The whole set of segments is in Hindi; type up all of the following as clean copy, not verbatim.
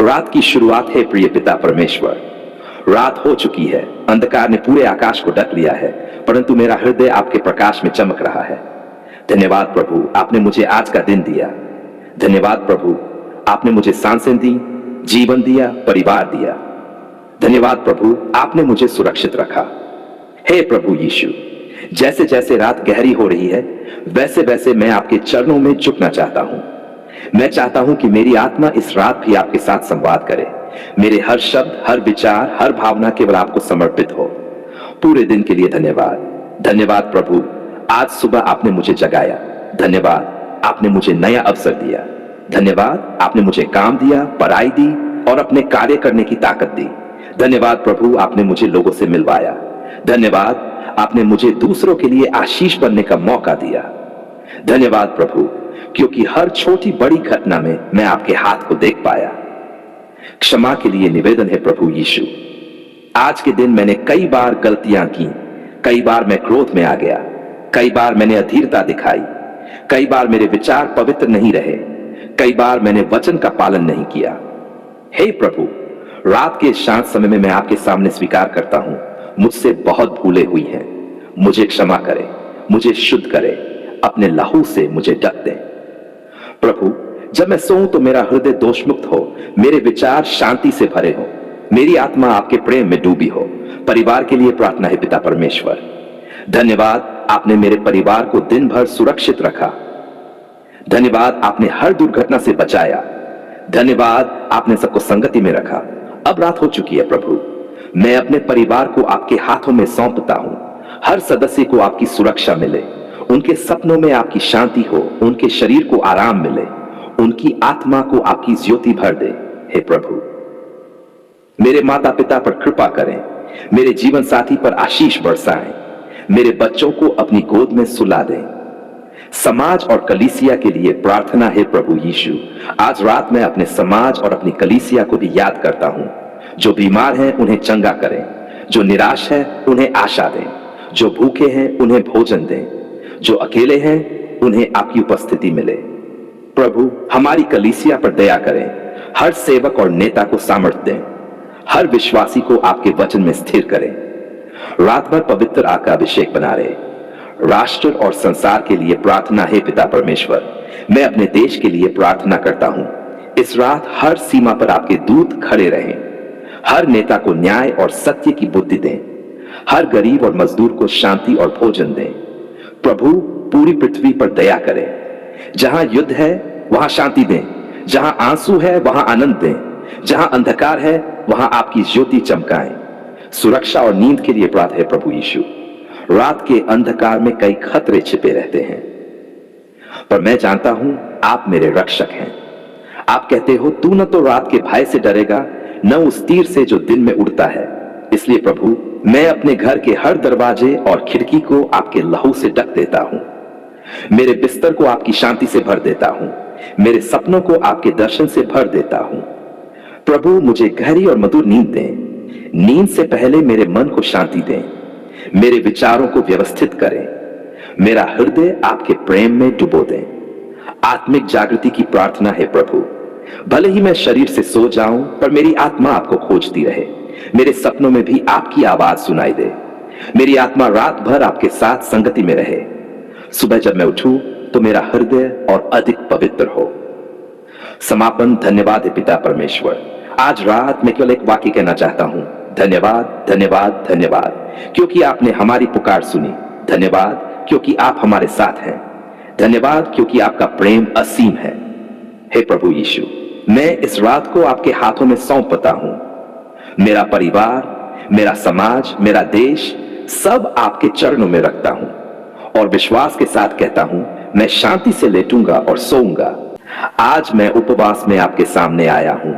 रात की शुरुआत है प्रिय पिता परमेश्वर। रात हो चुकी है, अंधकार ने पूरे आकाश को ढक लिया है, परंतु मेरा हृदय आपके प्रकाश में चमक रहा है। धन्यवाद प्रभु, आपने मुझे आज का दिन दिया। धन्यवाद प्रभु, आपने मुझे सांसें दी, जीवन दिया, परिवार दिया। धन्यवाद प्रभु, आपने मुझे सुरक्षित रखा। हे प्रभु यीशु, जैसे जैसे रात गहरी हो रही है, वैसे वैसे मैं आपके चरणों में झुकना चाहता हूं। मैं चाहता हूं कि मेरी आत्मा इस रात भी आपके साथ संवाद करे। मेरे हर शब्द, हर विचार, हर भावना केवल आपको समर्पित हो। पूरे दिन के लिए धन्यवाद। धन्यवाद प्रभु, आज सुबह आपने मुझे जगाया। धन्यवाद, आपने मुझे नया अवसर दिया। धन्यवाद, आपने मुझे काम दिया, पढ़ाई दी और अपने कार्य करने की ताकत दी। धन्यवाद प्रभु, आपने मुझे लोगों से मिलवाया। धन्यवाद, आपने मुझे दूसरों के लिए आशीष बनने का मौका दिया। धन्यवाद प्रभु, क्योंकि हर छोटी बड़ी घटना में मैं आपके हाथ को देख पाया। क्षमा के लिए निवेदन है प्रभु यीशु। आज के दिन मैंने कई बार गलतियां की, कई बार मैं क्रोध में आ गया, कई बार मैंने अधीरता दिखाई, कई बार मेरे विचार पवित्र नहीं रहे, कई बार मैंने वचन का पालन नहीं किया। हे प्रभु, रात के शांत समय में मैं आपके सामने स्वीकार करता हूं, मुझसे बहुत भूलें हुई हैं। मुझे क्षमा करें, मुझे शुद्ध करें, अपने लहू से मुझे ढक दें। प्रभु, जब मैं सोऊं तो मेरा हृदय दोषमुक्त हो, मेरे विचार शांति से भरे हो, मेरी आत्मा आपके प्रेम में डूबी हो। परिवार के लिए प्रार्थना है पिता परमेश्वर। धन्यवाद, आपने मेरे परिवार को दिन भर सुरक्षित रखा। धन्यवाद, आपने हर दुर्घटना से बचाया। धन्यवाद, आपने सबको संगति में रखा। अब रात हो चुकी है प्रभु, मैं अपने परिवार को आपके हाथों में सौंपता हूं। हर सदस्य को आपकी सुरक्षा मिले, उनके सपनों में आपकी शांति हो, उनके शरीर को आराम मिले, उनकी आत्मा को आपकी ज्योति भर दे। हे प्रभु, मेरे माता पिता पर कृपा करें, मेरे जीवन साथी पर आशीष बरसाएं, मेरे बच्चों को अपनी गोद में सुला दें। समाज और कलीसिया के लिए प्रार्थना है प्रभु यीशु। आज रात मैं अपने समाज और अपनी कलीसिया को भी याद करता हूं। जो बीमार हैं उन्हें चंगा करें, जो निराश है उन्हें आशा दें, जो भूखे हैं उन्हें भोजन दें, जो अकेले हैं उन्हें आपकी उपस्थिति मिले। प्रभु, हमारी कलीसिया पर दया करें, हर सेवक और नेता को सामर्थ्य दें, हर विश्वासी को आपके वचन में स्थिर करें। रात भर पवित्र आग का अभिषेक बना रहे। राष्ट्र और संसार के लिए प्रार्थना है पिता परमेश्वर। मैं अपने देश के लिए प्रार्थना करता हूं। इस रात हर सीमा पर आपके दूत खड़े रहें। हर नेता को न्याय और सत्य की बुद्धि दें, हर गरीब और मजदूर को शांति और भोजन दें। प्रभु, पूरी पृथ्वी पर दया करें। जहां युद्ध है वहां शांति दें, जहां आंसू है वहां आनंद दें, जहां अंधकार है वहां आपकी ज्योति चमकाएं। सुरक्षा और नींद के लिए प्रार्थना है प्रभु यीशु। रात के अंधकार में कई खतरे छिपे रहते हैं, पर मैं जानता हूं आप मेरे रक्षक हैं। आप कहते हो, तू न तो रात के भय से डरेगा, न उस तीर से जो दिन में उड़ता है। इसलिए प्रभु, मैं अपने घर के हर दरवाजे और खिड़की को आपके लहू से ढक देता हूं। मेरे बिस्तर को आपकी शांति से भर देता हूं, मेरे सपनों को आपके दर्शन से भर देता हूं। प्रभु, मुझे गहरी और मधुर नींद दें। नींद से पहले मेरे मन को शांति दें, मेरे विचारों को व्यवस्थित करें, मेरा हृदय आपके प्रेम में डुबो दें। आत्मिक जागृति की प्रार्थना है प्रभु। भले ही मैं शरीर से सो जाऊं, पर मेरी आत्मा आपको खोजती रहे। मेरे सपनों में भी आपकी आवाज सुनाई दे। मेरी आत्मा रात भर आपके साथ संगति में रहे। सुबह जब मैं उठूं तो मेरा हृदय और अधिक पवित्र हो। समापन। धन्यवाद है पिता परमेश्वर। आज रात मैं केवल एक वाक्य कहना चाहता हूं, धन्यवाद, धन्यवाद, धन्यवाद, क्योंकि आपने हमारी पुकार सुनी। धन्यवाद क्योंकि आप हमारे साथ हैं। धन्यवाद क्योंकि आपका प्रेम असीम है। हे प्रभु यीशु, मैं इस रात को आपके हाथों में सौंपता हूं। मेरा परिवार, मेरा समाज, मेरा देश, सब आपके चरणों में रखता हूं और विश्वास के साथ कहता हूं, मैं शांति से लेटूंगा और सोऊंगा। आज मैं उपवास में आपके सामने आया हूं।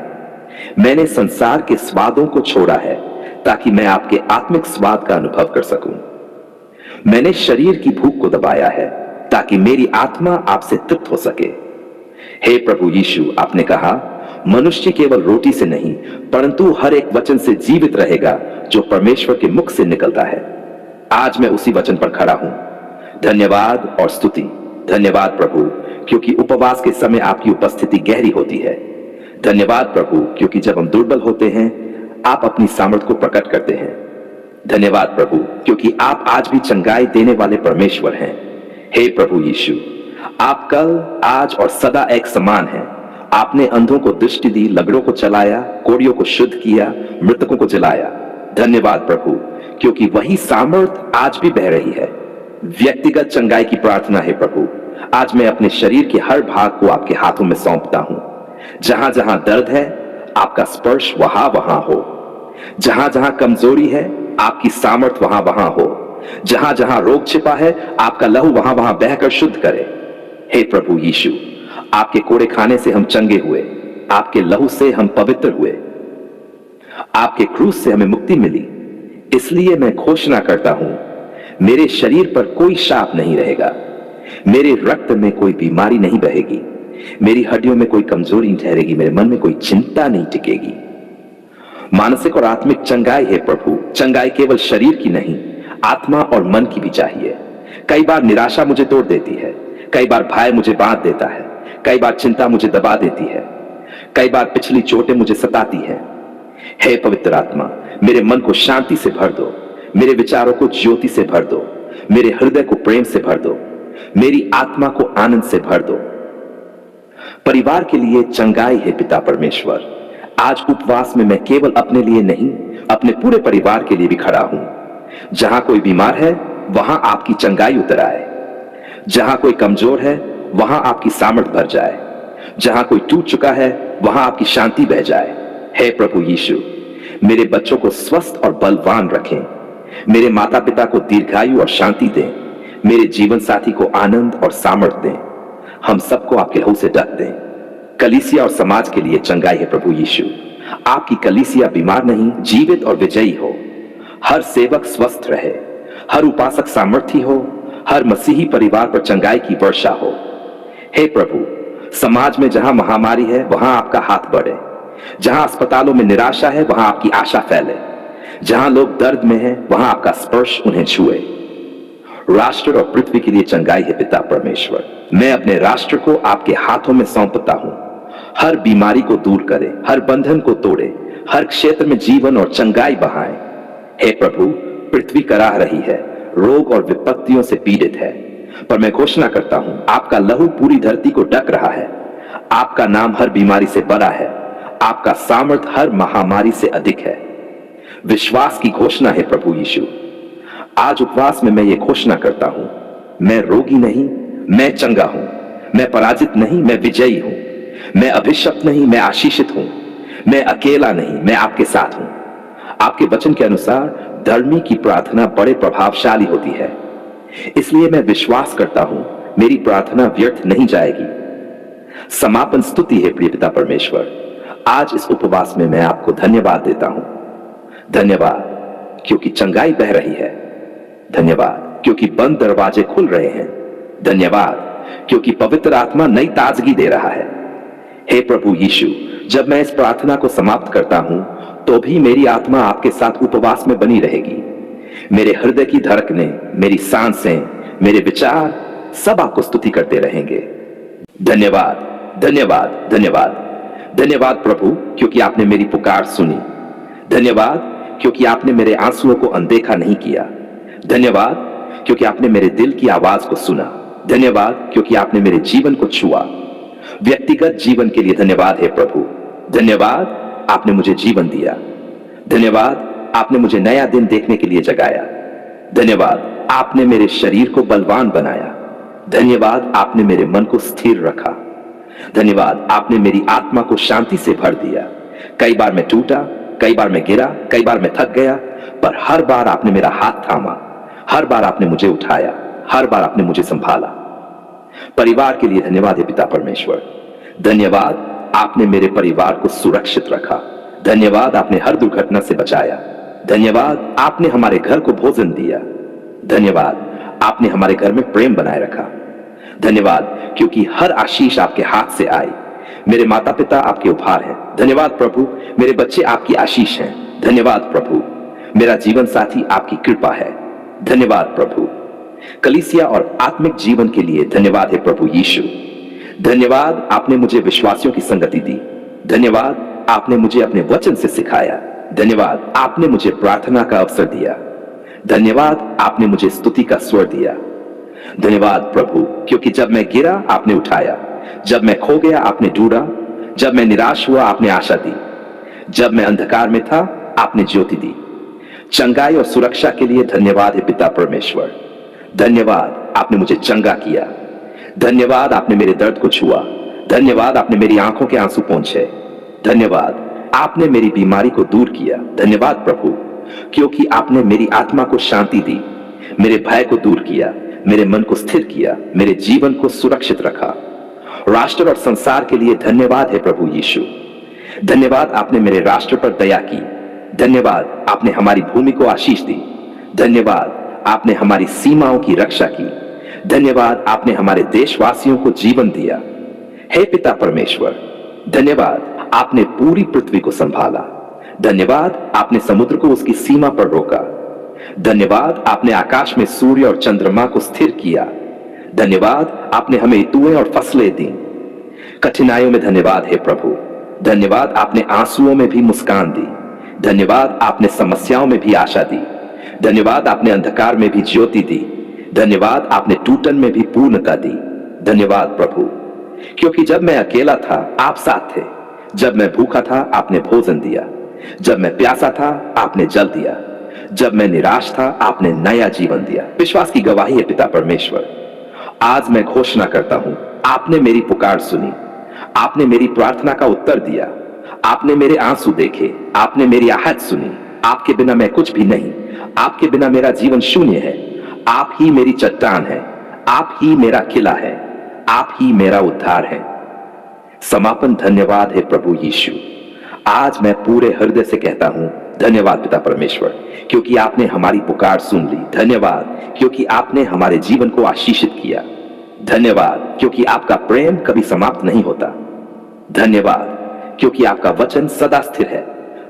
मैंने संसार के स्वादों को छोड़ा है ताकि मैं आपके आत्मिक स्वाद का अनुभव कर सकूं। मैंने शरीर की भूख को दबाया है ताकि मेरी आत्मा आपसे तृप्त हो सके। हे प्रभु यीशु, आपने कहा, मनुष्य केवल रोटी से नहीं परंतु हर एक वचन से जीवित रहेगा जो परमेश्वर के मुख से निकलता है। आज मैं उसी वचन पर खड़ा हूं। धन्यवाद और स्तुति। धन्यवाद प्रभु, क्योंकि उपवास के समय आपकी उपस्थिति गहरी होती है। धन्यवाद प्रभु, क्योंकि जब हम दुर्बल होते हैं आप अपनी सामर्थ को प्रकट करते हैं। धन्यवाद प्रभु, क्योंकि आप आज भी चंगाई देने वाले परमेश्वर हैं। हे प्रभु यीशु, आप कल, आज और सदा एक समान हैं। आपने अंधों को दृष्टि दी, लंगड़ों को चलाया, कोढ़ियों को शुद्ध किया, मृतकों को जलाया। धन्यवाद प्रभु, क्योंकि वही सामर्थ आज भी बह रही है। व्यक्तिगत चंगाई की प्रार्थना है प्रभु। आज मैं अपने शरीर के हर भाग को आपके हाथों में सौंपता हूं। जहां जहां दर्द है आपका स्पर्श वहां वहां हो। जहां जहां कमजोरी है आपकी सामर्थ वहां वहां हो। जहां जहां रोग छिपा है आपका लहू वहां वहां बहकर शुद्ध करे। हे प्रभु यीशु, आपके कोड़े खाने से हम चंगे हुए, आपके लहू से हम पवित्र हुए, आपके क्रूस से हमें मुक्ति मिली। इसलिए मैं घोषणा करता हूं, मेरे शरीर पर कोई शाप नहीं रहेगा, मेरे रक्त में कोई बीमारी नहीं बहेगी, मेरी हड्डियों में कोई कमजोरी नहीं ठहरेगी, मेरे मन में कोई चिंता नहीं टिकेगी। मानसिक और आत्मिक चंगाई है प्रभु। चंगाई केवल शरीर की नहीं, आत्मा और मन की भी चाहिए। कई बार निराशा मुझे तोड़ देती है, कई बार भय मुझे बांध देता है, कई बार चिंता मुझे दबा देती है, कई बार पिछली चोटें मुझे सताती है। हे पवित्र आत्मा, मेरे मन को शांति से भर दो, मेरे विचारों को ज्योति से भर दो, मेरे हृदय को प्रेम से भर दो, मेरी आत्मा को आनंद से भर दो। परिवार के लिए चंगाई है पिता परमेश्वर। आज उपवास में मैं केवल अपने लिए नहीं, अपने पूरे परिवार के लिए भी खड़ा हूं। जहां कोई बीमार है वहां आपकी चंगाई उतर आए, जहां कोई कमजोर है वहां आपकी सामर्थ भर जाए, जहां कोई टूट चुका है वहां आपकी शांति बह जाए। हे प्रभु यीशु, मेरे बच्चों को स्वस्थ और बलवान रखें, मेरे माता पिता को दीर्घायु और शांति दें, मेरे जीवन साथी को आनंद और सामर्थ दें, हम सबको आपके लहू से ढक दें। कलीसिया और समाज के लिए चंगाई है प्रभु यीशु। आपकी कलीसिया बीमार नहीं, जीवित और विजयी हो। हर सेवक स्वस्थ रहे, हर उपासक सामर्थी हो, हर मसीही परिवार पर चंगाई की वर्षा हो। हे प्रभु, समाज में जहां महामारी है वहां आपका हाथ बढ़े, जहां अस्पतालों में निराशा है वहां आपकी आशा फैले, जहां लोग दर्द में हैं वहां आपका स्पर्श उन्हें छुए। राष्ट्र और पृथ्वी के लिए चंगाई है पिता परमेश्वर। मैं अपने राष्ट्र को आपके हाथों में सौंपता हूं। हर बीमारी को दूर करे, हर बंधन को तोड़े, हर क्षेत्र में जीवन और चंगाई बहाए। हे प्रभु, पृथ्वी कराह रही है, रोग और विपत्तियों से पीड़ित है, पर मैं घोषणा करता हूं आपका लहू पूरी धरती को ढक रहा है। आपका नाम हर बीमारी से बड़ा है, आपका सामर्थ हर महामारी से अधिक है। विश्वास की घोषणा है प्रभु यीशु। आज उपवास में मैं ये घोषणा करता हूं, मैं रोगी नहीं, मैं चंगा हूं, मैं पराजित नहीं, मैं विजयी हूं, मैं अभिशप्त नहीं, मैं आशीषित हूं, मैं अकेला नहीं, मैं आपके साथ हूं। आपके वचन के अनुसार धर्मी की प्रार्थना बड़े प्रभावशाली होती है, इसलिए मैं विश्वास करता हूं मेरी प्रार्थना व्यर्थ नहीं जाएगी। समापन स्तुति है प्रिय पिता परमेश्वर। आज इस उपवास में मैं आपको धन्यवाद देता हूं। धन्यवाद क्योंकि चंगाई बह रही है, धन्यवाद क्योंकि बंद दरवाजे खुल रहे हैं, धन्यवाद क्योंकि पवित्र आत्मा नई ताजगी दे रहा है। हे प्रभु यीशु, जब मैं इस प्रार्थना को समाप्त करता हूं तो भी मेरी आत्मा आपके साथ उपवास में बनी रहेगी। मेरे हृदय की धड़कनें, मेरी सांसें, मेरे विचार सब आपको स्तुति करते रहेंगे। धन्यवाद, धन्यवाद, धन्यवाद, धन्यवाद प्रभु क्योंकि आपने मेरी पुकार सुनी। धन्यवाद क्योंकि आपने मेरे आंसुओं को अनदेखा नहीं किया। धन्यवाद क्योंकि आपने मेरे दिल की आवाज को सुना। धन्यवाद क्योंकि आपने मेरे जीवन को छुआ। व्यक्तिगत जीवन के लिए धन्यवाद है प्रभु। धन्यवाद आपने मुझे जीवन दिया। धन्यवाद आपने मुझे नया दिन देखने के लिए जगाया। धन्यवाद आपने मेरे शरीर को बलवान बनाया। धन्यवाद आपने मेरे मन को स्थिर रखा। धन्यवाद आपने मेरी आत्मा को शांति से भर दिया। कई बार मैं टूटा, कई बार मैं गिरा, कई बार मैं थक गया, पर हर बार आपने मेरा हाथ थामा, हर बार आपने मुझे उठाया, हर बार आपने मुझे संभाला। परिवार के लिए धन्यवाद है पिता परमेश्वर। धन्यवाद आपने मेरे परिवार को सुरक्षित रखा। धन्यवाद आपने हर दुर्घटना से बचाया। धन्यवाद आपने हमारे घर को भोजन दिया। धन्यवाद आपने हमारे घर में प्रेम बनाए रखा। धन्यवाद क्योंकि हर आशीष आपके हाथ से आई। मेरे माता पिता आपके उपहार हैं। धन्यवाद प्रभु, मेरे बच्चे आपकी आशीष हैं। धन्यवाद प्रभु, मेरा जीवन साथी आपकी कृपा है। धन्यवाद प्रभु, कलीसिया और आत्मिक जीवन के लिए धन्यवाद है प्रभु यीशु। धन्यवाद आपने मुझे विश्वासियों की संगति दी। धन्यवाद आपने मुझे अपने वचन से सिखाया। धन्यवाद आपने मुझे प्रार्थना का अवसर दिया। धन्यवाद आपने मुझे स्तुति का स्वर दिया। धन्यवाद प्रभु, क्योंकि जब मैं गिरा आपने उठाया, जब मैं खो गया आपने ढूंढा, जब मैं निराश हुआ आपने आशा दी, जब मैं अंधकार में था आपने ज्योति दी। चंगाई और सुरक्षा के लिए धन्यवाद है पिता परमेश्वर। धन्यवाद आपने मुझे चंगा किया। धन्यवाद आपने मेरे दर्द को छुआ। धन्यवाद आपने मेरी आंखों के आंसू पोंछे। धन्यवाद आपने मेरी बीमारी को दूर किया। धन्यवाद प्रभु, क्योंकि आपने मेरी आत्मा को शांति दी, मेरे भय को दूर किया, मेरे मन को स्थिर किया, मेरे जीवन को सुरक्षित रखा। राष्ट्र और संसार के लिए धन्यवाद है प्रभु यीशु। धन्यवाद आपने मेरे राष्ट्र पर दया की। धन्यवाद आपने हमारी भूमि को आशीष दी। धन्यवाद आपने हमारी सीमाओं की रक्षा की। धन्यवाद आपने हमारे देशवासियों को जीवन दिया। हे पिता परमेश्वर, धन्यवाद आपने पूरी पृथ्वी को संभाला। धन्यवाद आपने समुद्र को उसकी सीमा पर रोका। धन्यवाद आपने आकाश में सूर्य और चंद्रमा को स्थिर किया। धन्यवाद आपने हमें ऋतुएं और फसलें दी। कठिनाइयों में धन्यवाद है प्रभु। धन्यवाद आपने आंसुओं में भी मुस्कान दी। धन्यवाद आपने समस्याओं में भी आशा दी। धन्यवाद आपने अंधकार में भी ज्योति दी। धन्यवाद आपने टूटन में भी पूर्णता दी। धन्यवाद प्रभु, क्योंकि जब मैं अकेला था आप साथ थे, जब मैं भूखा था आपने भोजन दिया, जब मैं प्यासा था आपने जल दिया, जब मैं निराश था आपने नया जीवन दिया। विश्वास की गवाही है पिता परमेश्वर। आज मैं घोषणा करता हूं, आपने मेरी पुकार सुनी, आपने मेरी प्रार्थना का उत्तर दिया, आपने मेरे आंसू देखे, आपने मेरी आहट सुनी। आपके बिना मैं कुछ भी नहीं, आपके बिना मेरा जीवन शून्य है। आप ही मेरी चट्टान है, आप ही मेरा किला है, आप ही मेरा उद्धार है। समापन धन्यवाद है प्रभु यीशु। आज मैं पूरे हृदय से कहता हूं धन्यवाद पिता परमेश्वर, क्योंकि आपने हमारी पुकार सुन ली। धन्यवाद क्योंकि आपने हमारे जीवन को आशीषित किया। धन्यवाद क्योंकि आपका प्रेम कभी समाप्त नहीं होता। धन्यवाद क्योंकि आपका वचन सदा स्थिर है।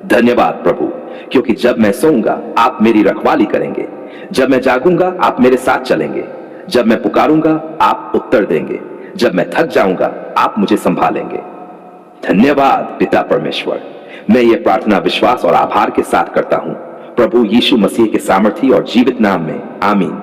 धन्यवाद प्रभु, क्योंकि जब मैं सोऊंगा आप मेरी रखवाली करेंगे, जब मैं जागूंगा आप मेरे साथ चलेंगे, जब मैं पुकारूंगा आप उत्तर देंगे, जब मैं थक जाऊंगा आप मुझे संभालेंगे। धन्यवाद पिता परमेश्वर। मैं ये प्रार्थना विश्वास और आभार के साथ करता हूं प्रभु यीशु मसीह के सामर्थी और जीवित नाम में, आमीन।